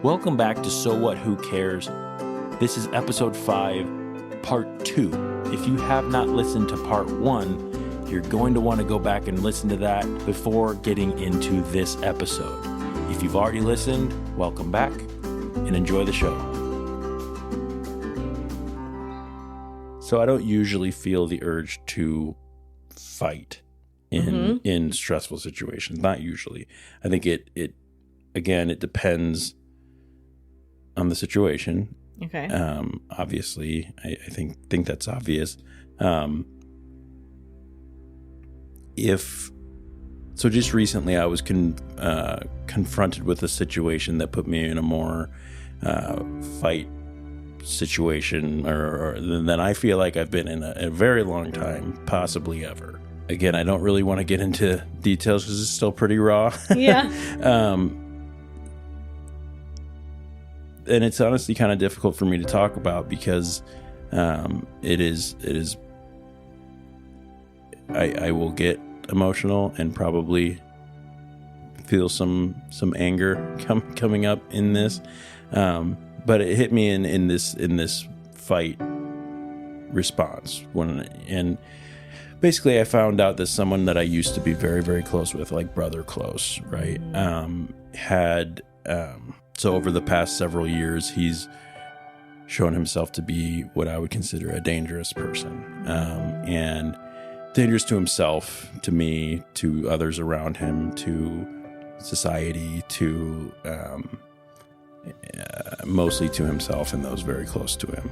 Welcome back to So What, Who Cares? This is episode 5, part 2. If you have not listened to part 1, you're going to want to go back and listen to that before getting into this episode. If you've already listened, welcome back and enjoy the show. So I don't usually feel the urge to fight in stressful situations. Not usually. I think it depends on the situation. Okay. Obviously, I think that's obvious. Just recently I was confronted with a situation that put me in a more fight situation or than I feel like I've been in a very long time, possibly ever. Again, I don't really want to get into details because it's still pretty raw. Yeah. And it's honestly kind of difficult for me to talk about because it is I will get emotional and probably feel some anger coming up in this, but it hit me in this fight response and basically I found out that someone that I used to be very, very close with, like brother close, right, so over the past several years, he's shown himself to be what I would consider a dangerous person, and dangerous to himself, to me, to others around him, to society, to mostly to himself and those very close to him.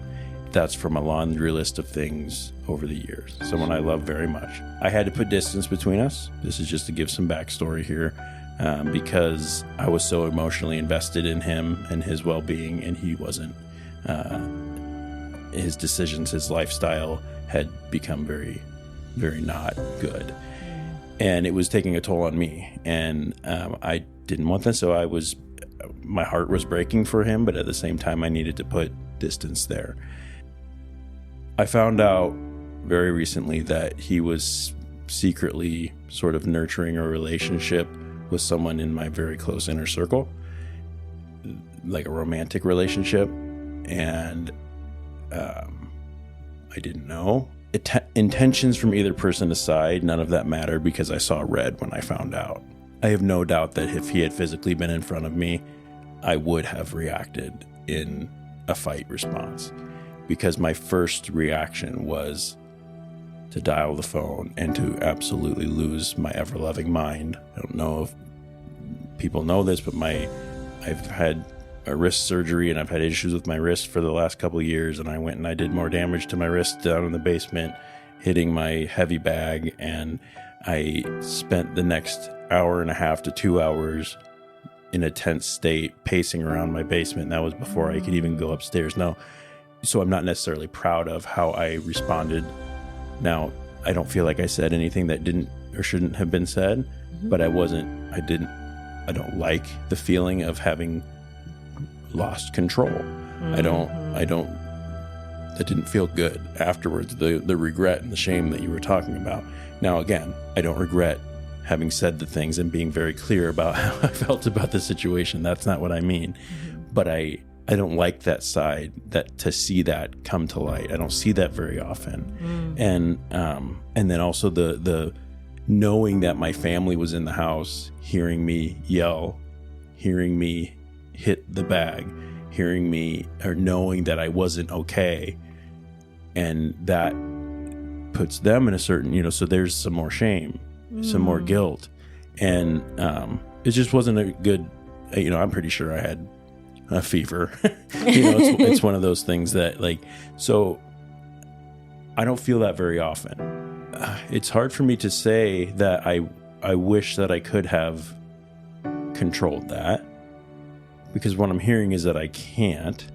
That's from a laundry list of things over the years. Someone I love very much. I had to put distance between us. This is just to give some backstory here. Because I was so emotionally invested in him and his well-being, and he wasn't. His decisions, his lifestyle had become very, very not good, and it was taking a toll on me. And I didn't want that, so my heart was breaking for him, but at the same time, I needed to put distance there. I found out very recently that he was secretly sort of nurturing a relationship with someone in my very close inner circle, like a romantic relationship, and I didn't know. Intentions from either person aside, none of that mattered because I saw red when I found out. I have no doubt that if he had physically been in front of me, I would have reacted in a fight response, because my first reaction was to dial the phone and to absolutely lose my ever-loving mind. I don't know if people know this, but I've had a wrist surgery and I've had issues with my wrist for the last couple of years, and I went and I did more damage to my wrist down in the basement, hitting my heavy bag, and I spent the next hour and a half to 2 hours in a tense state pacing around my basement. And that was before I could even go upstairs. Now, so I'm not necessarily proud of how I responded. Now, I don't feel like I said anything that didn't or shouldn't have been said, but I don't like the feeling of having lost control. That didn't feel good afterwards, the regret and the shame that you were talking about. Now, again, I don't regret having said the things and being very clear about how I felt about the situation. That's not what I mean. But I don't like that side, that to see that come to light. I don't see that very often. And then also the knowing that my family was in the house, hearing me yell, hearing me hit the bag, hearing me, or knowing that I wasn't okay, and that puts them in a certain, so there's some more shame, some more guilt, and it just wasn't a good, I'm pretty sure I had a fever. It's one of those things that, so I don't feel that very often. It's hard for me to say that I wish that I could have controlled that, because what I'm hearing is that I can't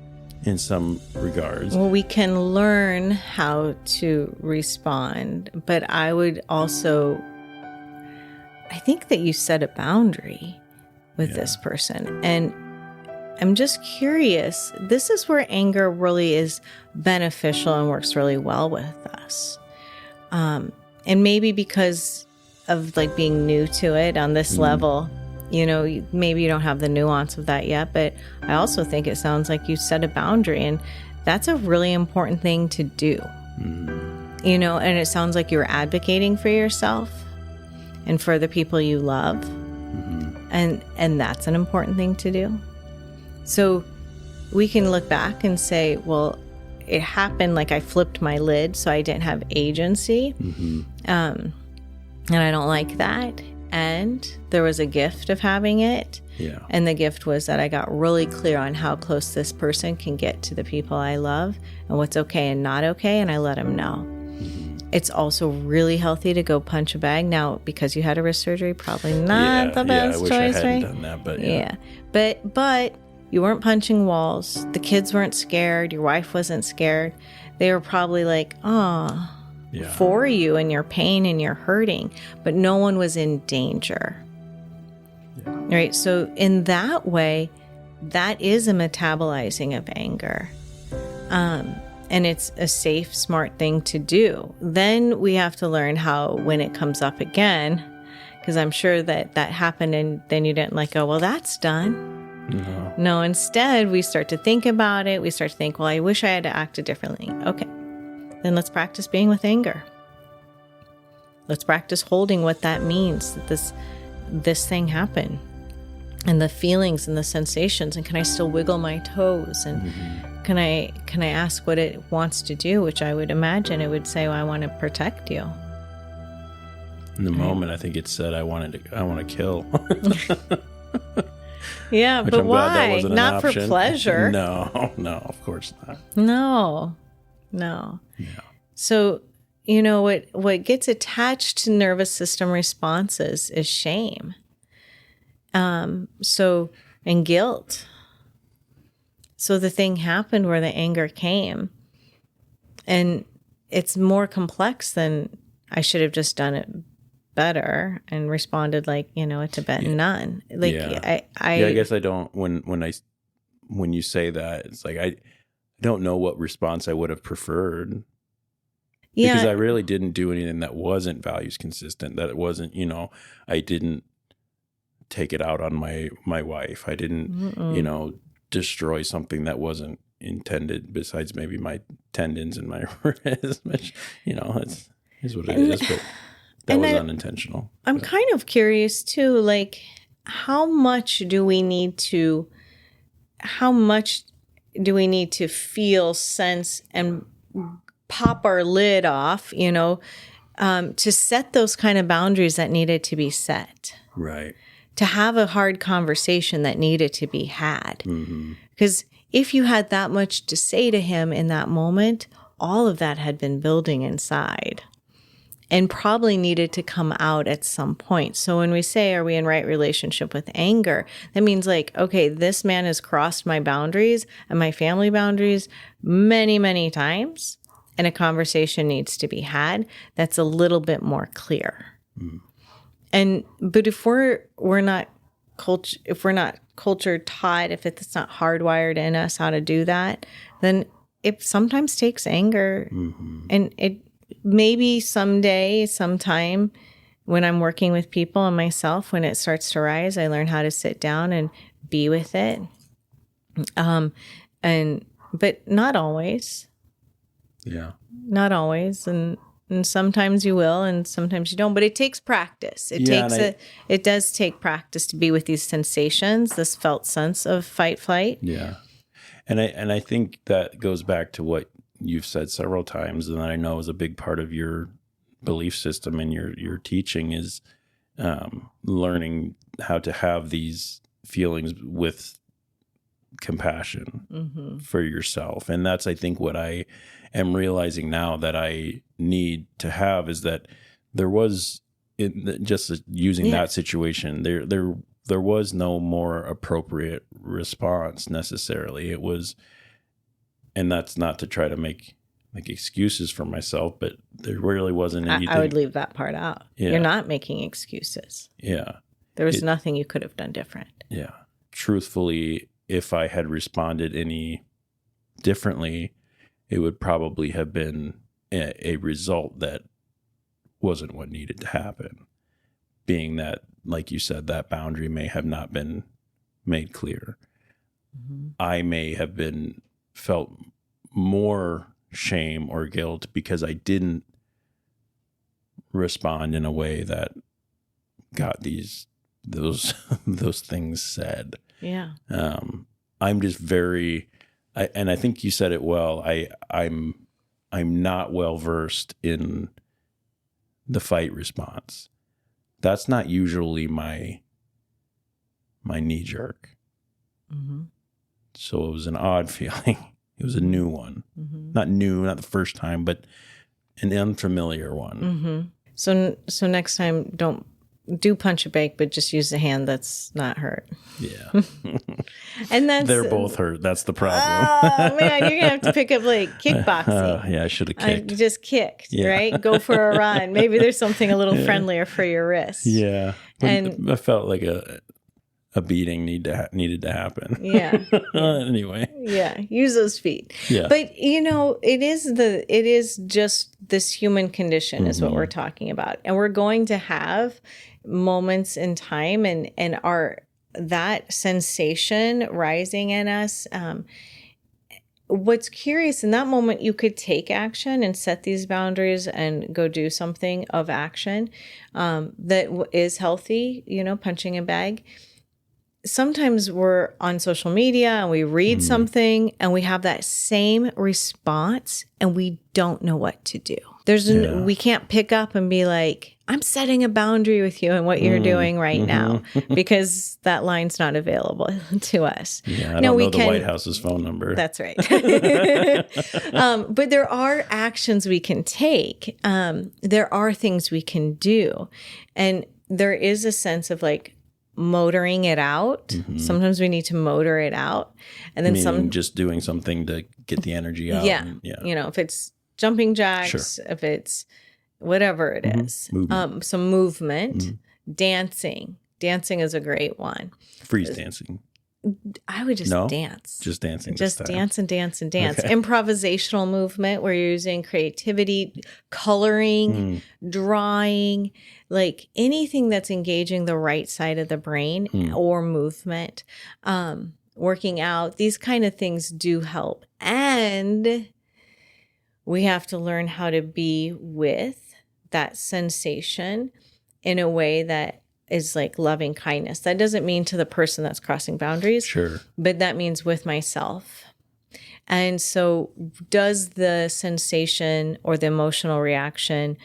in some regards. Well, we can learn how to respond, but I think that you set a boundary with this person. And I'm just curious, this is where anger really is beneficial and works really well with us. And maybe because of being new to it on this level, Maybe you don't have the nuance of that yet, but I also think it sounds like you set a boundary, and that's a really important thing to do. And it sounds like you're advocating for yourself and for the people you love. And that's an important thing to do. So we can look back and say, well, it happened like I flipped my lid, so I didn't have agency. And I don't like that. And there was a gift of having it. Yeah. And the gift was that I got really clear on how close this person can get to the people I love and what's okay and not okay. And I let them know. It's also really healthy to go punch a bag. Now, because you had a wrist surgery, probably not the best I wish choice, I hadn't right? done that, but Yeah. But you weren't punching walls. The kids weren't scared. Your wife wasn't scared. They were probably like, for you and your pain and your hurting, but no one was in danger. Right? So in that way, that is a metabolizing of anger. And it's a safe, smart thing to do. Then we have to learn how, when it comes up again, because I'm sure that happened and then you didn't like, well, that's done. No, instead, we start to think about it. We start to think, well, I wish I had acted differently. Okay, then let's practice being with anger. Let's practice holding what that means, that this thing happened, and the feelings and the sensations, and can I still wiggle my toes, and can I ask what it wants to do, which I would imagine it would say, well, I want to protect you. In the moment, I think it said, I want to kill. Yeah, Which but I'm glad that why? wasn't an Not for option. pleasure. No, of course not. No. Yeah. So, what gets attached to nervous system responses is shame. And guilt. So the thing happened where the anger came, and it's more complex than I should have just done it better and responded like, a Tibetan nun. Like, I guess I don't, when you say that, it's like, I don't know what response I would have preferred. Yeah. Because I really didn't do anything that wasn't values consistent, that it wasn't, I didn't take it out on my wife. I didn't, destroy something that wasn't intended, besides maybe my tendons and my wrist, which, is what it is, but that was unintentional. I'm kind of curious too, like, how much do we need to feel, sense, and pop our lid off, to set those kind of boundaries that needed to be set. Right. To have a hard conversation that needed to be had. Because if you had that much to say to him in that moment, all of that had been building inside and probably needed to come out at some point. So when we say, are we in right relationship with anger? That means like, okay, this man has crossed my boundaries and my family boundaries many, many times. And a conversation needs to be had that's a little bit more clear. But if we're not culture taught, if it's not hardwired in us how to do that, then it sometimes takes anger. And it maybe sometime when I'm working with people and myself, when it starts to rise, I learn how to sit down and be with it. But not always. Yeah. Not always. And sometimes you will, and sometimes you don't. But it takes practice. It does take practice to be with these sensations, this felt sense of fight, flight. Yeah, and I think that goes back to what you've said several times, and that I know is a big part of your belief system and your teaching is learning how to have these feelings with compassion for yourself, and that's I think what I am realizing now that I need to have is that there was just using that situation there was no more appropriate response necessarily. It was, and that's not to try to make excuses for myself, but there really wasn't anything. I would leave that part out. Yeah. You're not making excuses. Yeah. There was nothing you could have done different. Yeah. Truthfully, if I had responded any differently, it would probably have been a result that wasn't what needed to happen. Being that like you said, that boundary may have not been made clear. Mm-hmm. I may have felt more shame or guilt because I didn't respond in a way that got those things said. Yeah. I'm just and I think you said it well. I'm not well versed in the fight response. That's not usually my knee jerk. Mm-hmm. So it was an odd feeling. It was a new one. Mm-hmm. Not new, not the first time, but an unfamiliar one. Mm-hmm. So next time, don't do punch a bag, but just use the hand that's not hurt. Yeah. And they're both hurt. That's the problem. Oh man, you're gonna have to pick up like kickboxing. Yeah, I should have kicked. You just kicked, right? Go for a run. Maybe there's something a little friendlier for your wrist. Yeah, and I felt like a beating needed to happen. Yeah. Anyway. Yeah, use those feet. Yeah. But it is just this human condition is what we're talking about, and we're going to have moments in time, and that sensation rising in us. What's curious, in that moment, you could take action and set these boundaries and go do something of action that is healthy, punching a bag. Sometimes we're on social media and we read something and we have that same response and we don't know what to do. We can't pick up and be like, I'm setting a boundary with you and what you're doing right now, because that line's not available to us. Yeah, I don't know the White House's phone number. That's right. But there are actions we can take. There are things we can do. And there is a sense of like motoring it out. Sometimes we need to motor it out. And then just doing something to get the energy out. Yeah. If it's jumping jacks, if it's whatever it is, some movement, dancing. Dancing is a great one. Freeze dancing. I would just dance. Just dancing. Just dance and dance and dance. Okay. Improvisational movement where you're using creativity, coloring, drawing, like anything that's engaging the right side of the brain or movement, working out. These kind of things do help. And we have to learn how to be with that sensation in a way that is like loving kindness. That doesn't mean to the person that's crossing boundaries. Sure. But that means with myself. And so does the sensation or the emotional reaction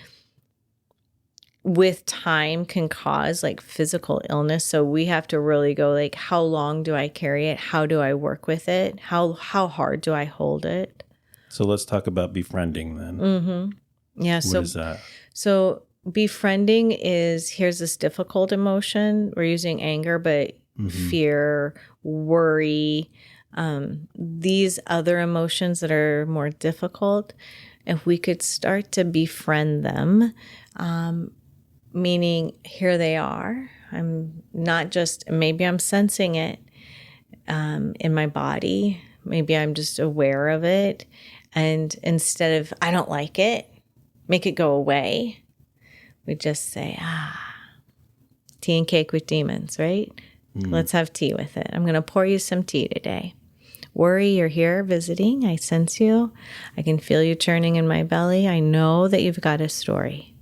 with time can cause like physical illness? So we have to really go like, how long do I carry it? How do I work with it? How hard do I hold it? So let's talk about befriending then. Yeah. What is that? So befriending is, here's this difficult emotion. We're using anger, but fear, worry, these other emotions that are more difficult. If we could start to befriend them, meaning here they are. I'm not just, maybe I'm sensing it in my body. Maybe I'm just aware of it. And instead of, I don't like it, make it go away. We just say, tea and cake with demons, right? Let's have tea with it. I'm going to pour you some tea today. Worry, you're here visiting. I sense you. I can feel you churning in my belly. I know that you've got a story.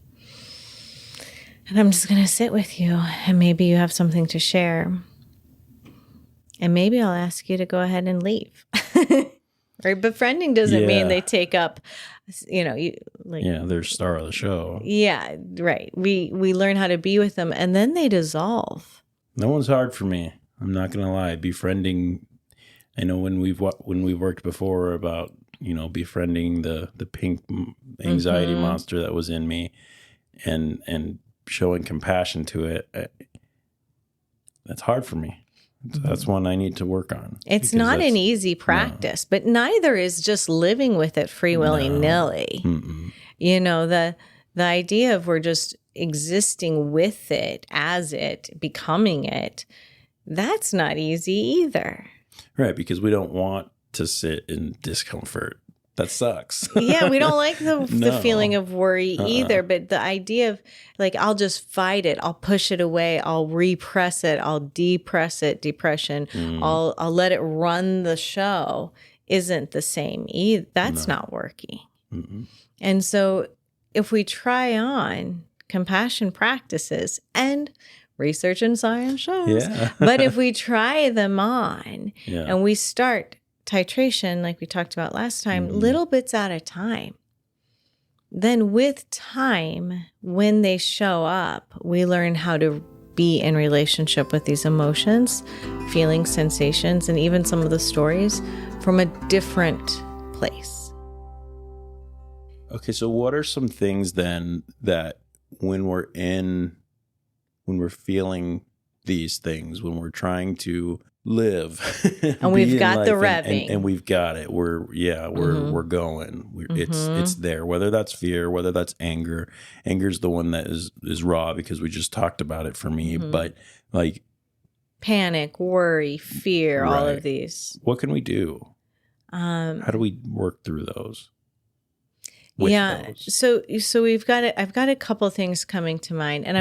And I'm just going to sit with you. And maybe you have something to share. And maybe I'll ask you to go ahead and leave. Right? Befriending doesn't mean they take up, they're star of the show. Yeah, right. We learn how to be with them, and then they dissolve. No one's hard for me. I'm not gonna lie. Befriending. I know when we worked before about befriending the pink anxiety monster that was in me, and showing compassion to it. That's hard for me. That's one I need to work on. It's not an easy practice, but neither is just living with it free willy-nilly. The idea of we're just existing with it, as it, becoming it, that's not easy either. Right, because we don't want to sit in discomfort. That sucks. Yeah, we don't like the No. feeling of worry either. But the idea of like, I'll just fight it. I'll push it away. I'll repress it. I'll depress it. Depression. I'll let it run the show isn't the same either. That's not working. Mm-mm. And so if we try on compassion practices, and research and science shows, but if we try them on and we start titration, like we talked about last time, little bits at a time, then with time, when they show up, we learn how to be in relationship with these emotions, feelings, sensations, and even some of the stories from a different place. Okay, so what are some things then that when we're feeling these things, when we're trying to live, and we've got the revving, and we've got it, we're going, it's there, whether that's fear, whether that's anger. Anger's the one that is raw because we just talked about it for me, but like panic, worry, fear, all of these. What can we do? How do we work through those? So I've got a couple of things coming to mind, and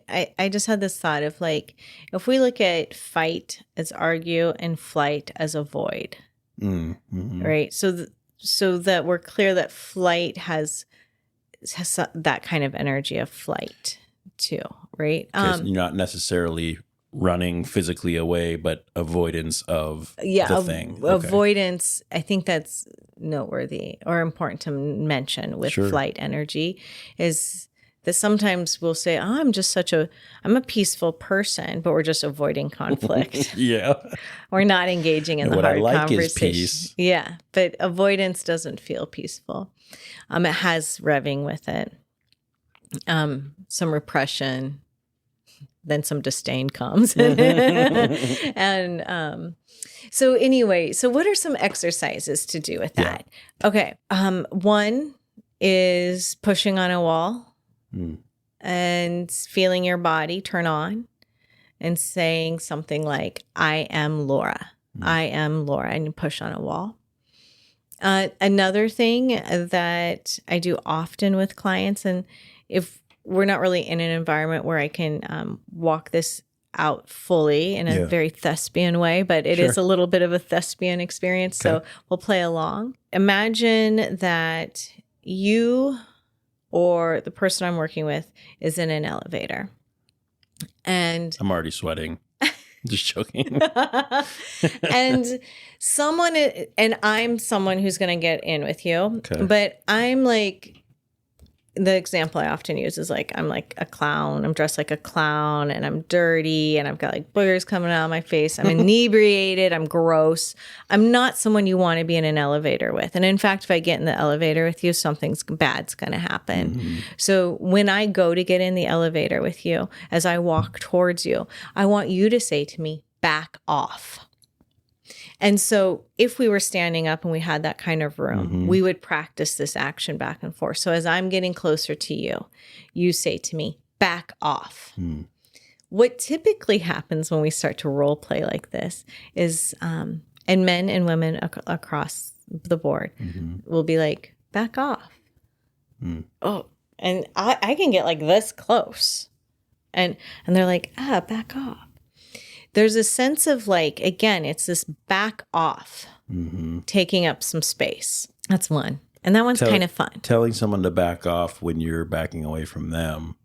I just had this thought of like, if we look at fight as argue and flight as avoid, right? So that we're clear that flight has that kind of energy of flight too, right? You're not necessarily running physically away, but avoidance of the thing. Avoidance, I think that's noteworthy or important to mention with flight energy, is that sometimes we'll say, oh, I'm a peaceful person, but we're just avoiding conflict. We're not engaging in the hard conversation. Is peace. Yeah, but avoidance doesn't feel peaceful. It has revving with it. Some repression, then some disdain comes. And so anyway, so what are some exercises to do with that? Okay. One is pushing on a wall and feeling your body turn on and saying something like, I am Lora. I am Lora, and you push on a wall. Another thing that I do often with clients, and if we're not really in an environment where I can walk this out fully in a very thespian way, but it is a little bit of a thespian experience. So we'll play along. Imagine that you or the person I'm working with is in an elevator. And I'm already sweating. Just joking. And I'm someone who's going to get in with you. But I'm like, the example I often use is like, I'm like a clown. I'm dressed like a clown and I'm dirty and I've got like boogers coming out of my face. I'm inebriated. I'm gross. I'm not someone you want to be in an elevator with. And in fact, if I get in the elevator with you, something bad's going to happen. So when I go to get in the elevator with you, as I walk towards you, I want you to say to me, back off. And so if we were standing up and we had that kind of room, we would practice this action back and forth. So as I'm getting closer to you, you say to me, back off. What typically happens when we start to role play like this is, and men and women across the board will be like, back off. Oh, and I can get like this close. And they're like, back off. There's a sense of like, again, it's this back off, taking up some space. That's one. And that one's kind of fun. Telling someone to back off when you're backing away from them.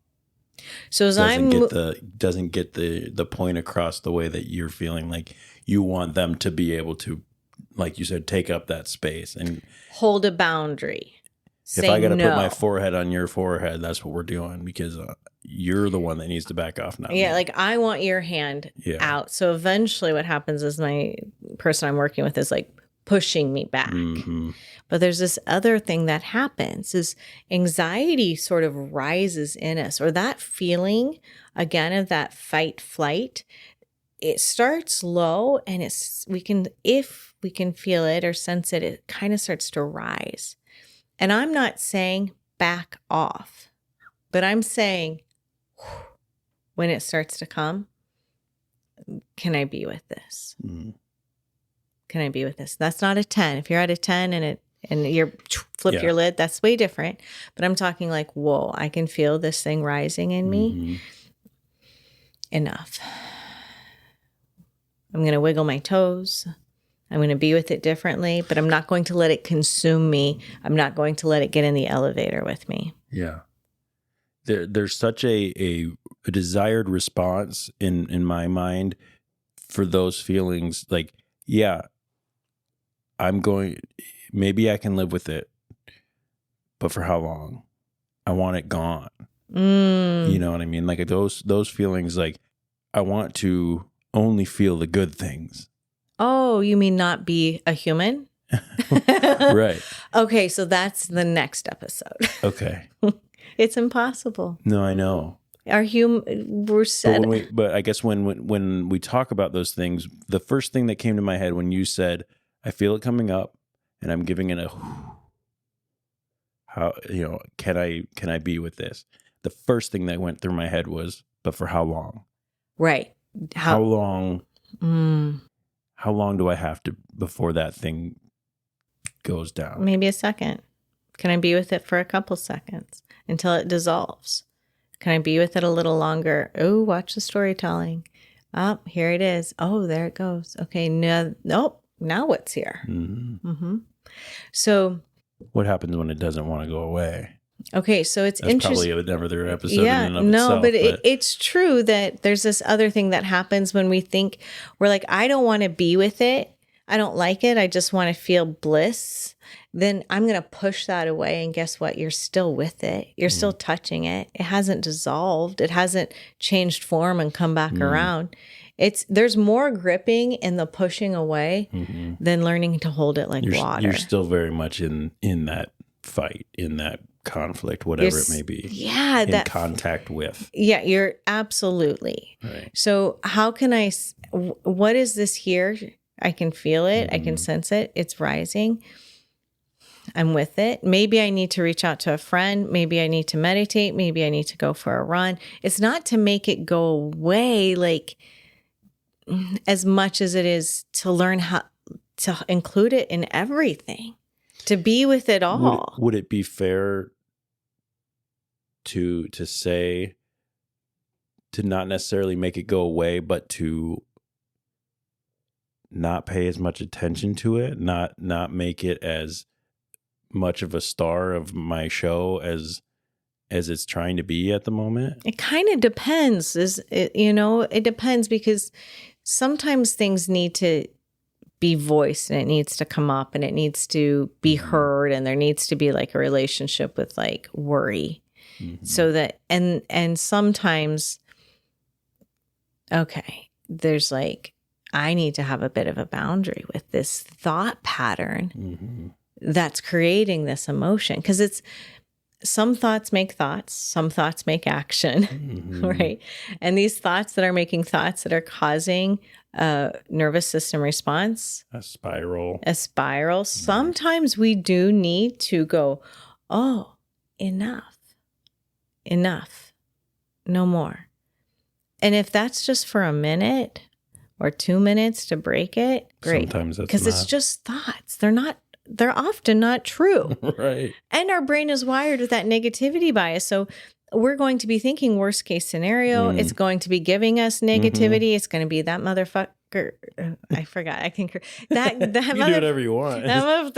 So as doesn't get the point across the way that you're feeling like you want them to be able to, like you said, take up that space and hold a boundary. If I got to put my forehead on your forehead, that's what we're doing because you're the one that needs to back off now. Yeah, like I want your hand out. So eventually what happens is my person I'm working with is like pushing me back. But there's this other thing that happens is anxiety sort of rises in us, or that feeling, again, of that fight flight. It starts low and if we can feel it or sense it, it kind of starts to rise. And I'm not saying back off, but I'm saying when it starts to come, can I be with this? Can I be with this? That's not a 10. If you're at a 10 and and you flip your lid. That's way different. But I'm talking like, whoa, I can feel this thing rising in me. Enough. I'm going to wiggle my toes. I'm going to be with it differently, but I'm not going to let it consume me. I'm not going to let it get in the elevator with me. Yeah. There's such a desired response in my mind for those feelings. Like, yeah, maybe I can live with it, but for how long? I want it gone. You know what I mean? Like those feelings, like I want to only feel the good things. Oh, you mean not be a human? Right. Okay, so that's the next episode. Okay. It's impossible. No, I know. We're set. But I guess when we talk about those things, the first thing that came to my head when you said, I feel it coming up and I'm giving it a how, can I be with this? The first thing that went through my head was, but for how long? Right. How long? How long do I have to before that thing goes down? Maybe a second. Can I be with it for a couple seconds until it dissolves? Can I be with it a little longer? Oh, watch the storytelling. Oh, here it is. Oh, there it goes. Okay, nope. Now what's here? So what happens when it doesn't want to go away? Okay, so it's That's interesting. probably another episode Yeah, in and of itself. but it's true that there's this other thing that happens when we think we're like, I don't want to be with it. I don't like it. I just want to feel bliss. Then I'm going to push that away. And guess what? You're still with it. You're still touching it. It hasn't dissolved. It hasn't changed form and come back around. There's more gripping in the pushing away than learning to hold it like water. You're still very much in that fight, in that conflict, whatever it may be. Yeah. In contact with. Yeah, you're absolutely. Right. So how can what is this here? I can feel it. I can sense it. It's rising. I'm with it. Maybe I need to reach out to a friend. Maybe I need to meditate. Maybe I need to go for a run. It's not to make it go away like as much as it is to learn how to include it in everything, to be with it all. Would it be fair to say, to not necessarily make it go away, but to not pay as much attention to it, not make it as much of a star of my show as it's trying to be at the moment? It kind of depends. It depends because sometimes things need to be voiced and it needs to come up and it needs to be heard, and there needs to be like a relationship with like worry. So that and sometimes there's like, I need to have a bit of a boundary with this thought pattern that's creating this emotion, because it's some thoughts make thoughts, some thoughts make action, right? And these thoughts that are making thoughts that are causing a nervous system response, a spiral. Sometimes we do need to go, oh, enough, no more. And if that's just for a minute or 2 minutes to break it, great. Sometimes that's because it's just thoughts. They're often not true. Right. And our brain is wired with that negativity bias. So we're going to be thinking worst case scenario. It's going to be giving us negativity. It's going to be that motherfucker. I forgot. I can that you do whatever you want. Yeah.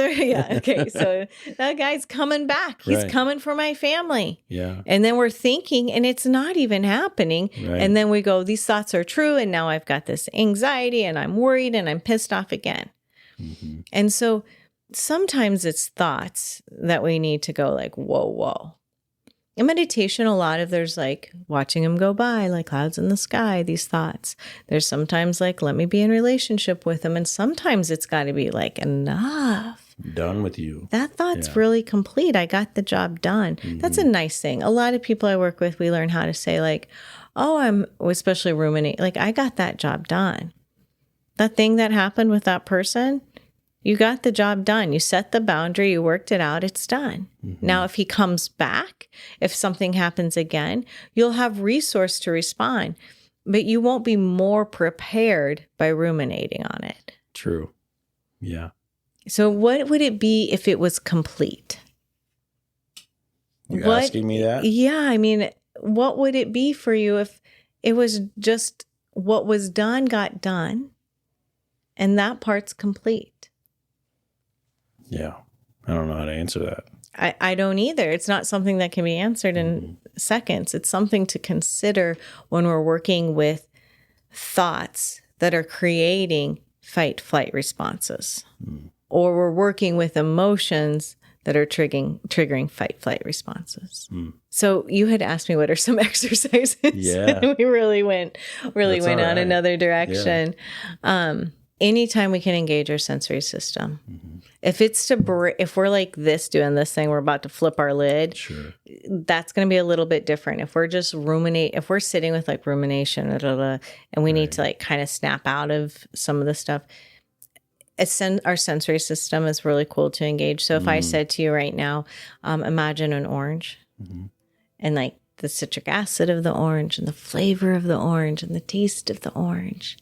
Okay. So that guy's coming back. He's coming for my family. Yeah. And then we're thinking, and it's not even happening. Right. And then we go, these thoughts are true. And now I've got this anxiety and I'm worried and I'm pissed off again. And so sometimes it's thoughts that we need to go like, whoa. In meditation, there's like watching them go by like clouds in the sky, these thoughts. There's sometimes like, let me be in relationship with them. And sometimes it's got to be like, enough. Done with you. That thought's really complete. I got the job done. That's a nice thing. A lot of people I work with, we learn how to say like, especially ruminate, like I got that job done. That thing that happened with that person, you got the job done. You set the boundary. You worked it out. It's done. Now, if he comes back, if something happens again, you'll have resource to respond, but you won't be more prepared by ruminating on it. True. Yeah. So what would it be if it was complete? You asking me that? Yeah. I mean, what would it be for you if it was just what was done got done and that part's complete? Yeah. I don't know how to answer that. I don't either. It's not something that can be answered in seconds. It's something to consider when we're working with thoughts that are creating fight, flight responses. Or we're working with emotions that are triggering fight, flight responses. So you had asked me what are some exercises. Yeah. We really went That's on all right. another direction. Yeah. Anytime we can engage our sensory system. If it's if we're like this, doing this thing, we're about to flip our lid. Sure. That's going to be a little bit different. If we're just if we're sitting with like rumination, and we need to like kind of snap out of some of the stuff, our sensory system is really cool to engage. So if I said to you right now, imagine an orange and like the citric acid of the orange and the flavor of the orange and the taste of the orange,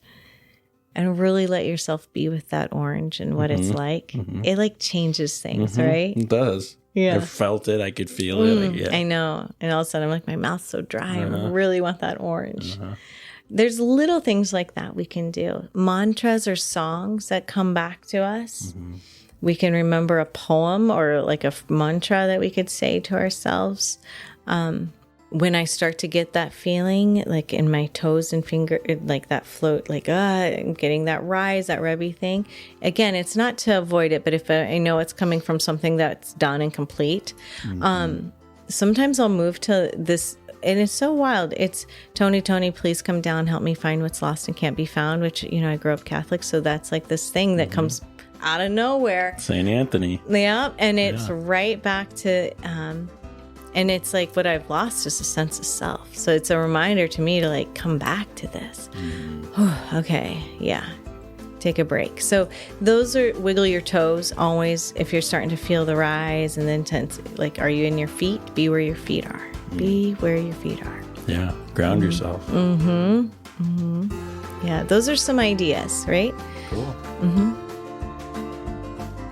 and really let yourself be with that orange and what it's like. It like changes things, right? It does. Yeah. I felt it. I could feel it. Like, yeah. I know. And all of a sudden I'm like, my mouth's so dry. I really want that orange. There's little things like that we can do. Mantras or songs that come back to us. We can remember a poem or like a mantra that we could say to ourselves. When I start to get that feeling, like in my toes and finger, like that float, like, I'm getting that rise, that rubby thing. Again, it's not to avoid it, but if I know it's coming from something that's done and complete, sometimes I'll move to this, and it's so wild. It's Tony, please come down, help me find what's lost and can't be found, which, I grew up Catholic. So that's like this thing that comes out of nowhere. St. Anthony. Yeah. And it's right back to, and it's like what I've lost is a sense of self. So it's a reminder to me to like come back to this. Okay. Yeah. Take a break. So those are wiggle your toes always. If you're starting to feel the rise and then tense, like, are you in your feet? Be where your feet are. Be where your feet are. Yeah. Ground yourself. Yeah. Those are some ideas, right? Cool.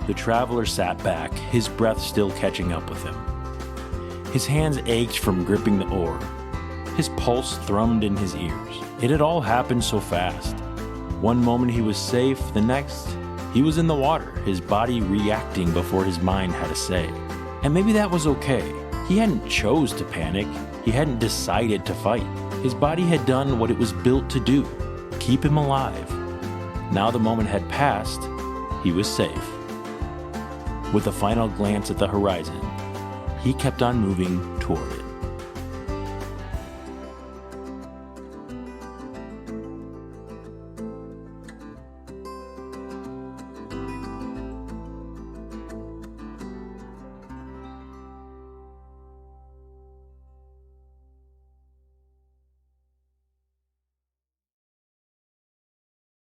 The traveler sat back, his breath still catching up with him. His hands ached from gripping the oar. His pulse thrummed in his ears. It had all happened so fast. One moment he was safe, the next, he was in the water, his body reacting before his mind had a say. And maybe that was okay. He hadn't chose to panic. He hadn't decided to fight. His body had done what it was built to do, keep him alive. Now the moment had passed, he was safe. With a final glance at the horizon, he kept on moving toward it.